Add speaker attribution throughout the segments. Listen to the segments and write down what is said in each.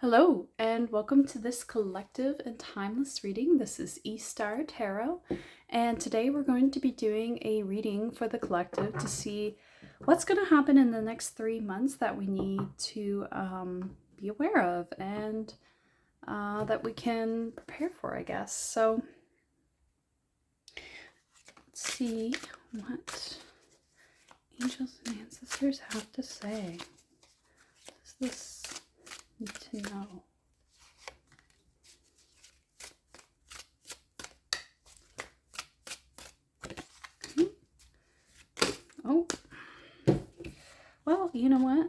Speaker 1: Hello, and welcome to this collective and timeless reading. This is E-Star Tarot, and today we're going to be doing a reading for the collective to see what's going to happen in the next 3 months that we need to be aware of and that we can prepare for, I guess. So let's see what angels and ancestors have to say. What does this need to know? Oh, well, you know what?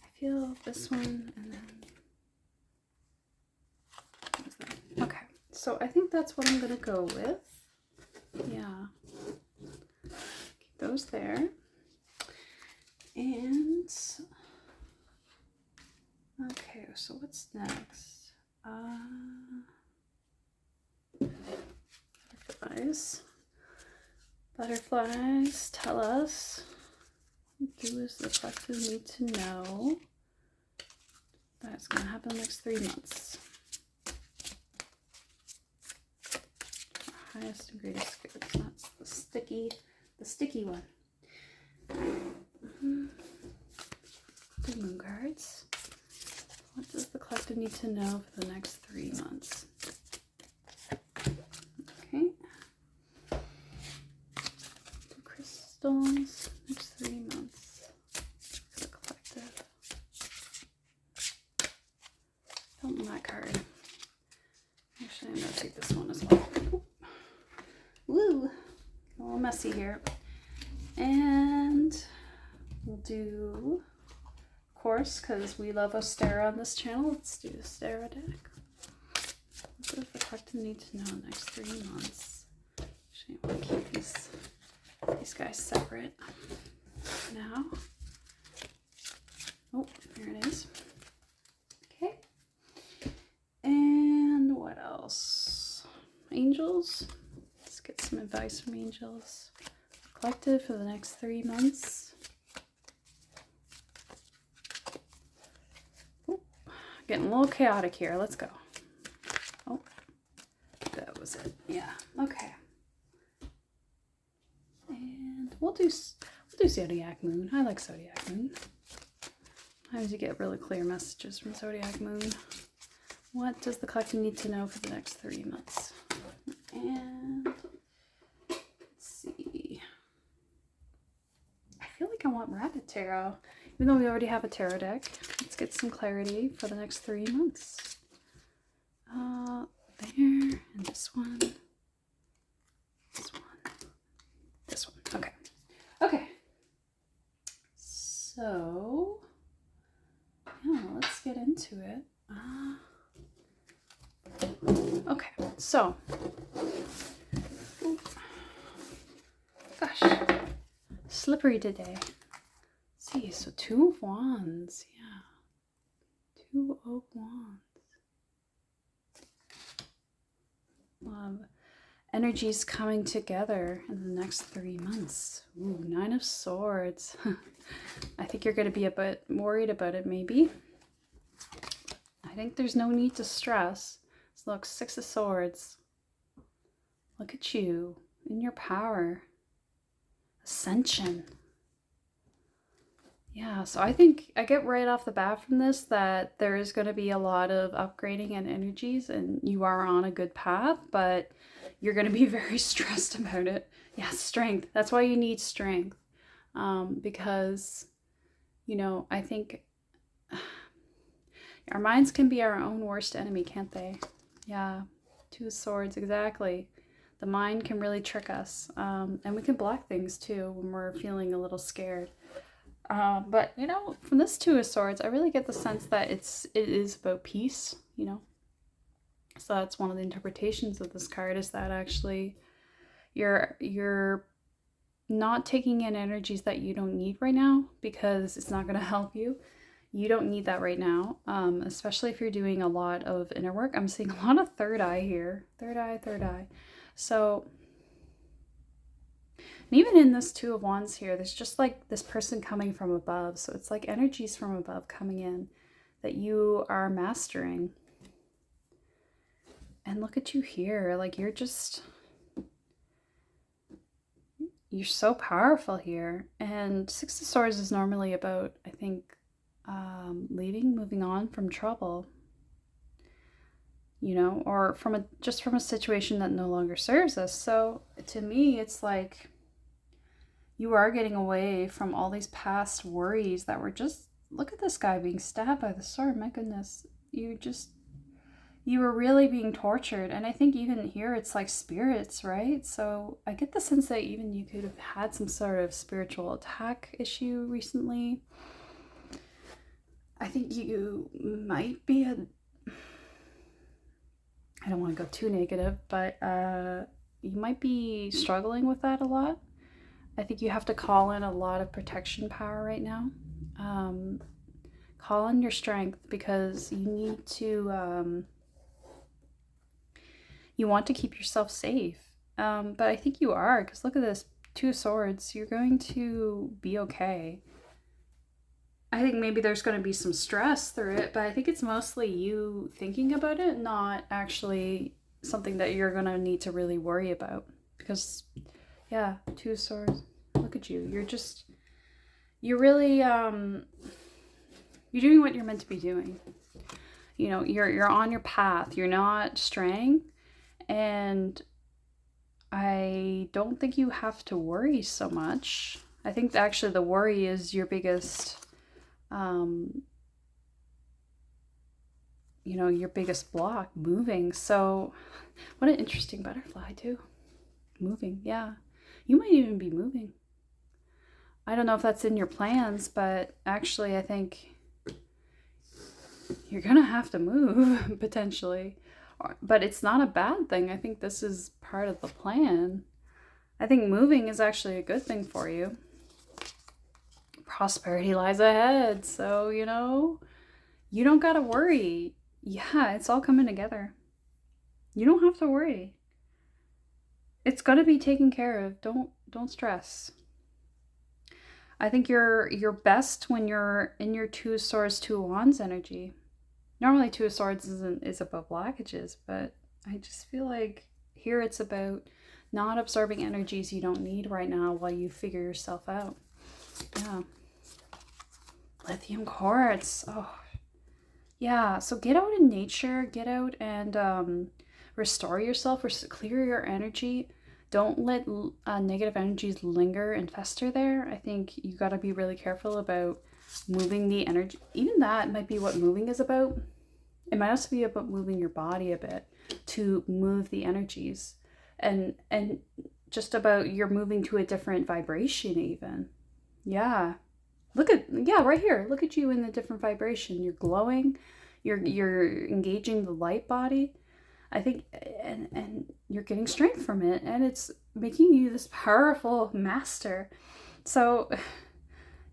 Speaker 1: I feel this one and then... Okay, so I think that's what I'm going to go with. Yeah. Keep those there. And... okay, so what's next? Butterflies. Butterflies tell us what does the collective need to know that's going to happen the next 3 months. Highest and greatest good. That's the sticky one. The moon cards. What does the collective need to know for the next 3 months? Okay. Two crystals. Next 3 months for the collective. Don't want that card. Actually, I'm going to take this one as well. Woo! A little messy here. And we'll do, of course, because we love Ostara on this channel, let's do Ostara deck. What does the collective need to know in the next 3 months? Actually, I want to keep these guys separate for now. Oh, there it is. Okay. And what else? Angels. Let's get some advice from angels. Collective for the next 3 months. Ooh, getting a little chaotic here. Let's go. Oh, that was it. Yeah. Okay. And we'll do Zodiac Moon. I like Zodiac Moon. Sometimes you get really clear messages from Zodiac Moon. What does the collective need to know for the next 3 months? And let's see. I feel like I want Rabbit Tarot, even though we already have a tarot deck. Let's get some clarity for the next 3 months. There, and this one. This one. This one. Okay. Okay. So, yeah, let's get into it. Okay, so, gosh, slippery today. Let's see, so 2 of Wands, yeah, 2 of Wands. Energies coming together in the next 3 months. Ooh, 9 of Swords. I think you're going to be a bit worried about it, maybe. I think there's no need to stress. So look, 6 of Swords. Look at you in your power. Ascension. Yeah, so I think I get right off the bat from this that there is going to be a lot of upgrading and energies and you are on a good path, but you're going to be very stressed about it. Yeah, strength. That's why you need strength. Because, you know, I think our minds can be our own worst enemy, can't they? Yeah, 2 of Swords, exactly. The mind can really trick us. And we can block things too when we're feeling a little scared. But, you know, from this 2 of Swords, I really get the sense that it is about peace, you know. So that's one of the interpretations of this card, is that actually you're not taking in energies that you don't need right now because it's not going to help you. You don't need that right now, especially if you're doing a lot of inner work. I'm seeing a lot of third eye here. Third eye. So... and even in this 2 of Wands here, there's just like this person coming from above. So it's like energies from above coming in that you are mastering. And look at you here. Like, you're so powerful here. And Six of Swords is normally about, I think, leaving, moving on from trouble, you know, or just from a situation that no longer serves us. So to me, it's like you are getting away from all these past worries that were just, look at this guy being stabbed by the sword. My goodness, you were really being tortured. And I think even here it's like spirits, right? So I get the sense that even you could have had some sort of spiritual attack issue recently. I think you might be I don't want to go too negative, but you might be struggling with that a lot. I think you have to call in a lot of protection power right now. Call in your strength, because you need to, you want to keep yourself safe. But I think you are, because look at this, Two of Swords. You're going to be okay. I think maybe there's going to be some stress through it, but I think it's mostly you thinking about it, not actually something that you're going to need to really worry about. Because, yeah, Two of Swords. Look at you. You're really, you're doing what you're meant to be doing. You know, you're on your path. You're not straying. And I don't think you have to worry so much. I think actually the worry is your biggest, you know, your biggest block, moving. So what an interesting butterfly too. Moving, yeah. You might even be moving. I don't know if that's in your plans, but actually I think you're gonna have to move potentially. But it's not a bad thing. I think this is part of the plan. I think moving is actually a good thing for you. Prosperity lies ahead. So, you know, you don't gotta worry. Yeah, it's all coming together. You don't have to worry. It's gonna be taken care of. Don't stress. I think you're best when you're in your Two of Swords, Two of Wands energy. Normally Two of Swords is about blockages, but I just feel like here it's about not absorbing energies you don't need right now while you figure yourself out. Yeah. Lithium quartz. Oh, yeah. So get out in nature. Get out and restore yourself. Clear your energy. Don't let negative energies linger and fester there. I think you got to be really careful about moving the energy. Even that might be what moving is about. It might also be about moving your body a bit to move the energies, and just about you're moving to a different vibration even. Yeah. Yeah, right here. Look at you in a different vibration. You're glowing. You're engaging the light body. I think, and you're getting strength from it, and it's making you this powerful master. So,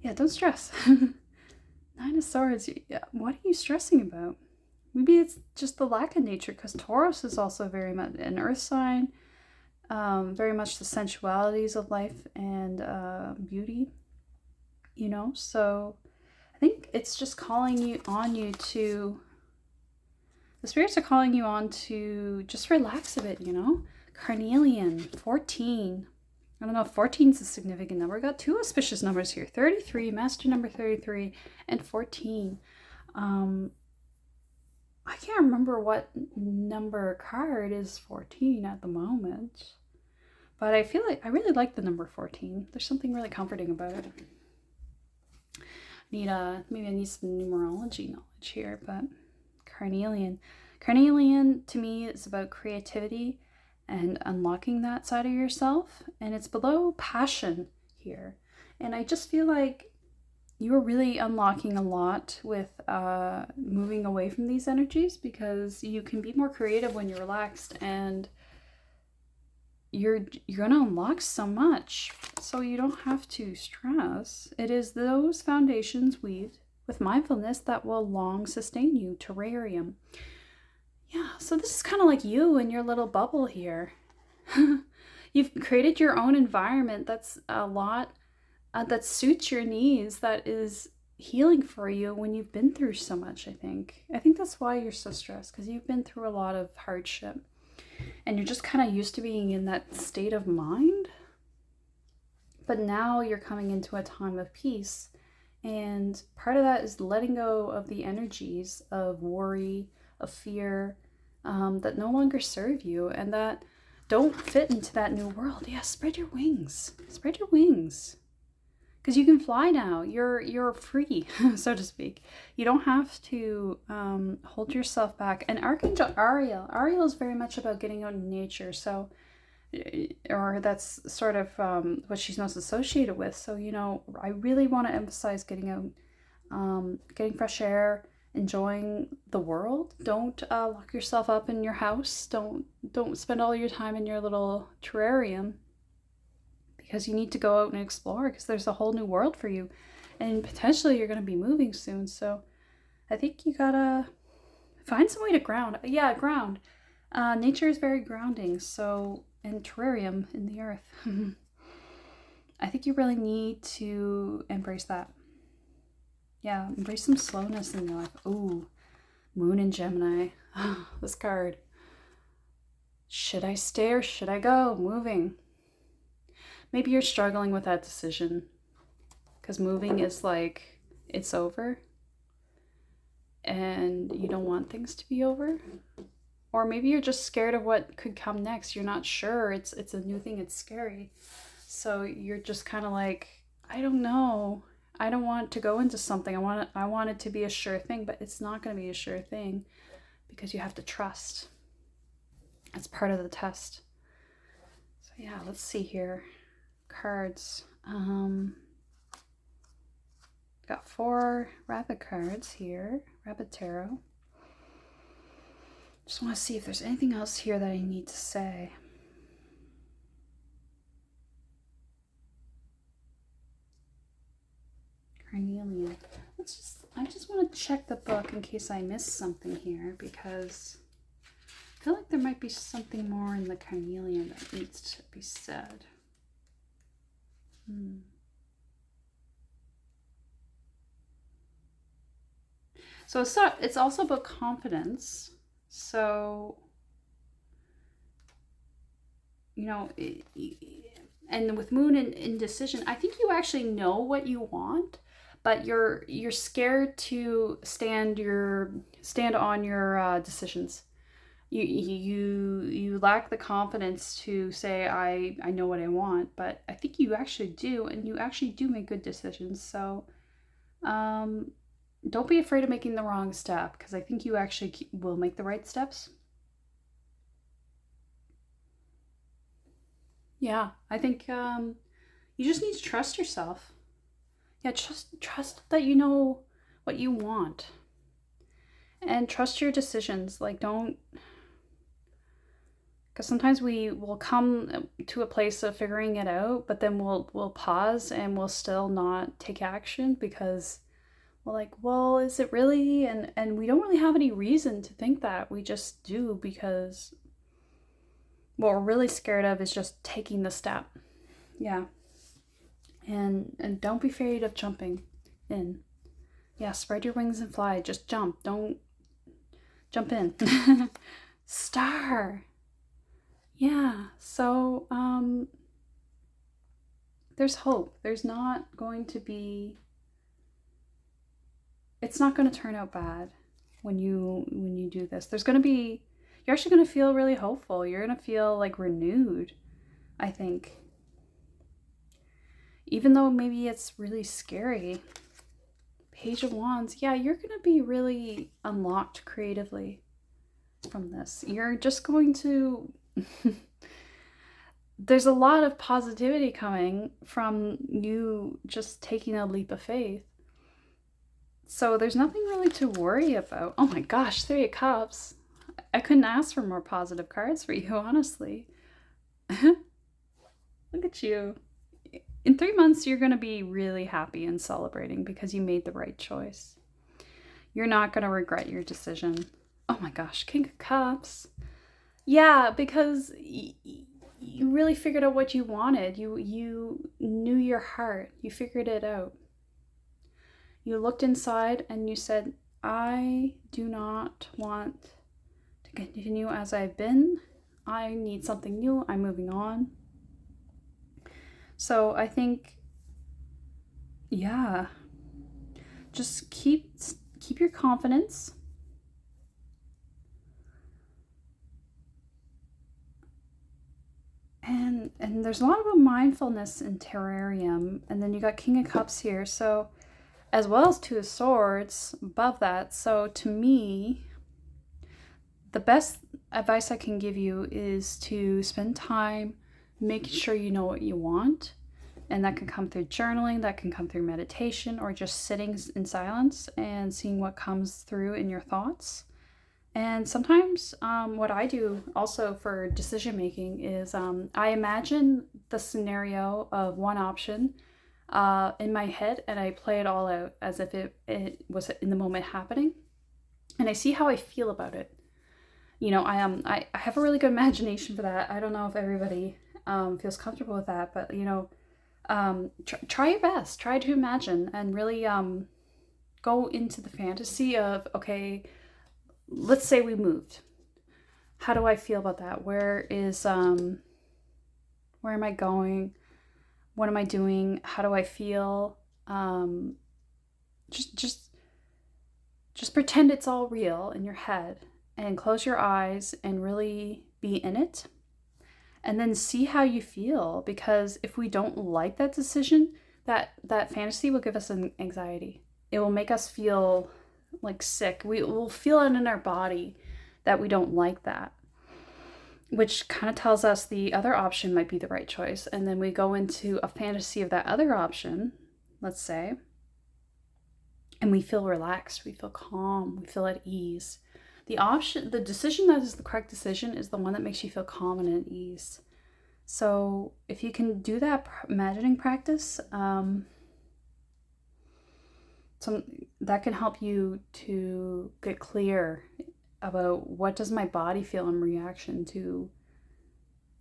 Speaker 1: yeah, don't stress. Nine of Swords. What are you stressing about? Maybe it's just the lack of nature, because Taurus is also very much an earth sign, very much the sensualities of life and beauty, you know. So I think it's just calling you to, the spirits are calling you on to just relax a bit, you know. Carnelian, 14. I don't know if 14 is a significant number. We got two auspicious numbers here, 33, master number 33, and 14. I can't remember what number card is 14 at the moment, but I feel like I really like the number 14. There's something really comforting about it. Maybe I need some numerology knowledge here, but Carnelian to me is about creativity and unlocking that side of yourself, and it's below passion here. And I just feel like you're really unlocking a lot with moving away from these energies, because you can be more creative when you're relaxed, and you're going to unlock so much, so you don't have to stress. It is those foundations weaved with mindfulness that will long sustain you. Terrarium. Yeah, so this is kind of like you and your little bubble here. You've created your own environment that's a lot that suits your needs, that is, healing for you when you've been through so much, I think. I think that's why you're so stressed, because you've been through a lot of hardship. And you're just kind of used to being in that state of mind. But now you're coming into a time of peace. And part of that is letting go of the energies of worry, of fear, that no longer serve you and that don't fit into that new world. Yeah, spread your wings. Spread your wings. Because you can fly now. You're free, so to speak. You don't have to hold yourself back. And Archangel Ariel is very much about getting out in nature. So, or that's sort of what she's most associated with. So, you know, I really want to emphasize getting out, getting fresh air, enjoying the world. Don't lock yourself up in your house. Don't spend all your time in your little terrarium, because you need to go out and explore, because there's a whole new world for you, and potentially you're going to be moving soon. So I think you gotta find some way to ground. Yeah, ground. Nature is very grounding. So, and terrarium in the earth. I think you really need to embrace that. Yeah, embrace some slowness in your life. Ooh, Moon in Gemini. This card. Should I stay or should I go? Moving. Maybe you're struggling with that decision, because moving is like, it's over and you don't want things to be over. Or maybe you're just scared of what could come next. You're not sure. It's a new thing. It's scary. So you're just kind of like, I don't know. I don't want to go into something. I want it to be a sure thing, but it's not going to be a sure thing, because you have to trust. That's part of the test. So yeah, let's see here. Cards. Got 4 rabbit cards here. Rabbit tarot. Just want to see if there's anything else here that I need to say. Carnelian. I just want to check the book in case I missed something here, because I feel like there might be something more in the carnelian that needs to be said. So it's also about confidence. So, you know, and with Moon in indecision, I think you actually know what you want, but you're scared to stand on your decisions. You lack the confidence to say, I know what I want, but I think you actually do, and you actually do make good decisions. So don't be afraid of making the wrong step, because I think you actually will make the right steps. Yeah, I think you just need to trust yourself. Yeah, trust that you know what you want, and trust your decisions. Like, don't, because sometimes we will come to a place of figuring it out, but then we'll pause and we'll still not take action, because we're like, well, is it really? And we don't really have any reason to think that. We just do, because what we're really scared of is just taking the step. Yeah. And don't be afraid of jumping in. Yeah, spread your wings and fly. Just jump. Don't jump in. Star. Yeah. So there's hope. There's not going to be, it's not going to turn out bad when you do this. There's going to be, you're actually going to feel really hopeful. You're going to feel like renewed, I think. Even though maybe it's really scary. Page of Wands. Yeah, you're going to be really unlocked creatively from this. You're just going to... There's a lot of positivity coming from you just taking a leap of faith. So there's nothing really to worry about. Oh my gosh, 3 of Cups. I couldn't ask for more positive cards for you, honestly. Look at you. In 3 months, you're going to be really happy and celebrating because you made the right choice. You're not going to regret your decision. Oh my gosh, King of Cups. Yeah, because you really figured out what you wanted. You knew your heart. You figured it out. You looked inside and you said, I do not want to continue as I've been. I need something new. I'm moving on. So I think, yeah, just keep your confidence. And there's a lot about mindfulness in Terrarium. And then you got King of Cups here. So as well as Two of Swords above that. So to me, the best advice I can give you is to spend time making sure you know what you want. And that can come through journaling, that can come through meditation, or just sitting in silence and seeing what comes through in your thoughts. And sometimes what I do also for decision making is I imagine the scenario of one option in my head, and I play it all out as if it was in the moment happening. And I see how I feel about it. You know, I have a really good imagination for that. I don't know if everybody feels comfortable with that, but you know, try your best. Try to imagine and really go into the fantasy of, okay, let's say we moved. How do I feel about that? Where am I going? What am I doing? How do I feel? Just pretend it's all real in your head and close your eyes and really be in it. And then see how you feel, because if we don't like that decision, that fantasy will give us an anxiety. It will make us feel like sick. We will feel it in our body that we don't like that, which kind of tells us the other option might be the right choice. And then we go into a fantasy of that other option, let's say, and we feel relaxed, we feel calm, we feel at ease. The decision that is the correct decision is the one that makes you feel calm and at ease. So if you can do that imagining practice, that can help you to get clear about what does my body feel in reaction to,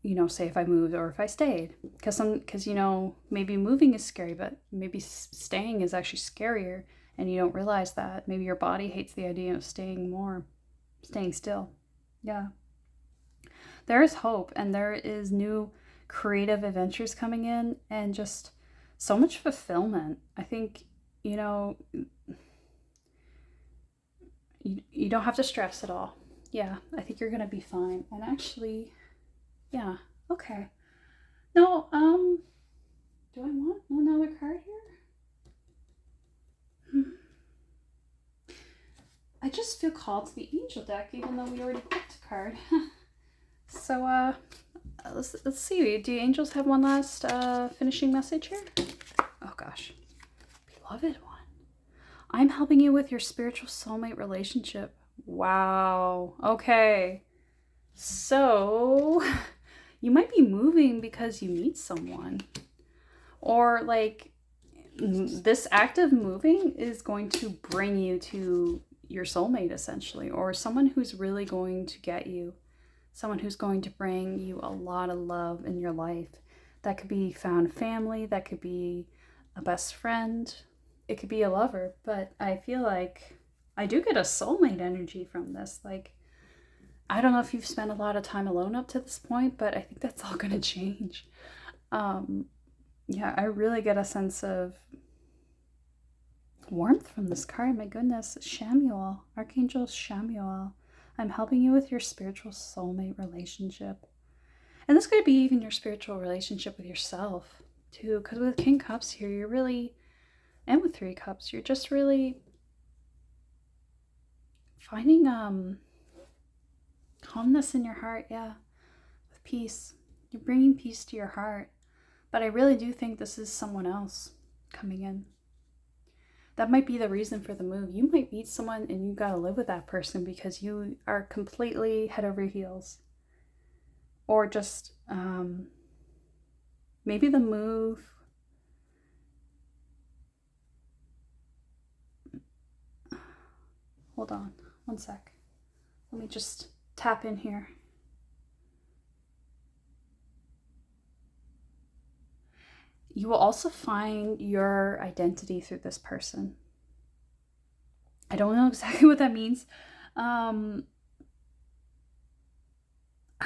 Speaker 1: you know, say if I moved or if I stayed. Because you know, maybe moving is scary, but maybe staying is actually scarier, and you don't realize that. Maybe your body hates the idea of staying still. Yeah. There is hope, and there is new creative adventures coming in, and just so much fulfillment. I think, you know, you don't have to stress at all. Yeah, I think you're gonna be fine. And actually, yeah, okay. No, do I want another card here? I just feel called to the angel deck, even though we already picked a card. So, let's see. Do angels have one last finishing message here? Oh gosh, beloved one. I'm helping you with your spiritual soulmate relationship. Wow. Okay. So, you might be moving because you meet someone. Or like this act of moving is going to bring you to your soulmate essentially, or someone who's really going to get you. Someone who's going to bring you a lot of love in your life. That could be found family, that could be a best friend, it could be a lover, but I feel like I do get a soulmate energy from this. Like, I don't know if you've spent a lot of time alone up to this point, but I think that's all going to change. Yeah, I really get a sense of warmth from this card. My goodness, Shamuel, Archangel Shamuel. I'm helping you with your spiritual soulmate relationship. And this could be even your spiritual relationship with yourself, too. Because with King Cups here, you're really, and with Three Cups, you're just really finding calmness in your heart, yeah, with peace. You're bringing peace to your heart. But I really do think this is someone else coming in. That might be the reason for the move. You might meet someone and you gotta live with that person because you are completely head over heels. Or just maybe the move. Hold on, one sec. Let me just tap in here. You will also find your identity through this person. I don't know exactly what that means. I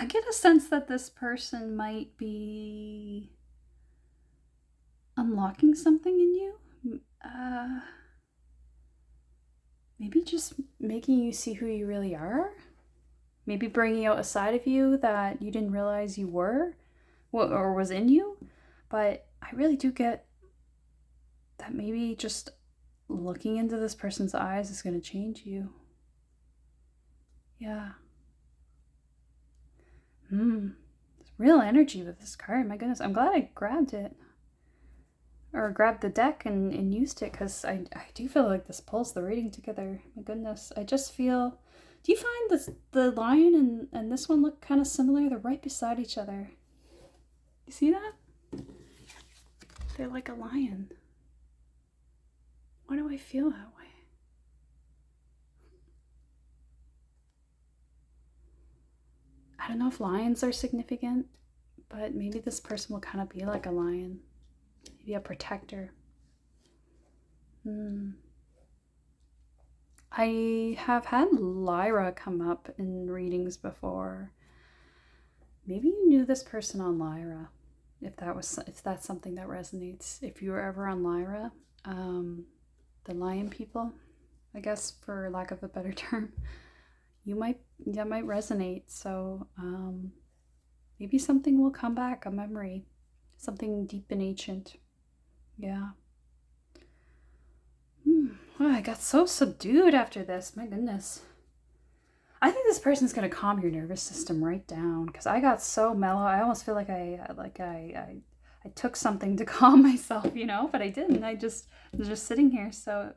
Speaker 1: get a sense that this person might be unlocking something in you. Maybe just making you see who you really are. Maybe bringing out a side of you that you didn't realize you were, or was in you. But I really do get that maybe just looking into this person's eyes is going to change you. Yeah. There's real energy with this card. My goodness. I'm glad I grabbed it. Or grabbed the deck and used it, because I do feel like this pulls the reading together. My goodness. I just feel... Do you find the lion and this one look kind of similar? They're right beside each other. You see that? They're like a lion. Why do I feel that way? I don't know if lions are significant, but maybe this person will kind of be like a lion. Maybe a protector. I have had Lyra come up in readings before. Maybe you knew this person on Lyra, if that's something that resonates. If you were ever on Lyra, the lion people, I guess, for lack of a better term, that might resonate. So maybe something will come back, a memory, something deep and ancient. Yeah. Oh, I got so subdued after this. My goodness. I think this person's gonna calm your nervous system right down, because I got so mellow. I almost feel like I took something to calm myself, but I didn't. I was just sitting here. So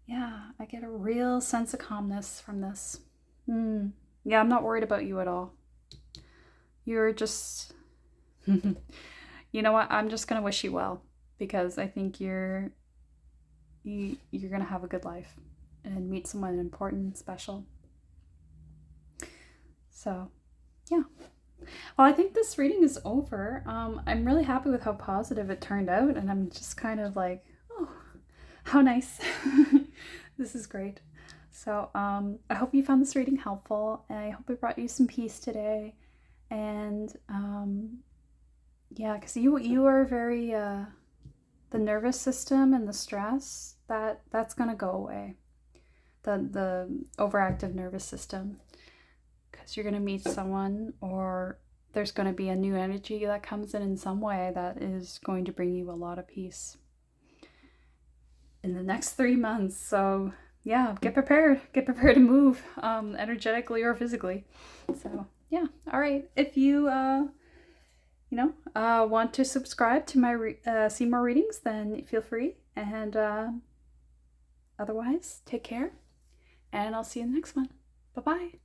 Speaker 1: yeah, I get a real sense of calmness from this. Yeah, I'm not worried about you at all. You're just, you know what? I'm just gonna wish you well, because I think you're gonna have a good life and meet someone important and special. So yeah. Well, I think this reading is over. I'm really happy with how positive it turned out, and I'm just kind of like, oh, how nice. This is great. So I hope you found this reading helpful, and I hope it brought you some peace today. And yeah, because you are very the nervous system and the stress, that's gonna go away. The overactive nervous system, because you're gonna meet someone, or there's gonna be a new energy that comes in some way that is going to bring you a lot of peace in the next 3 months. So yeah, get prepared to move, energetically or physically. So yeah, all right. If you want to subscribe to my see more readings, then feel free. And otherwise, take care, and I'll see you in the next one. Bye bye.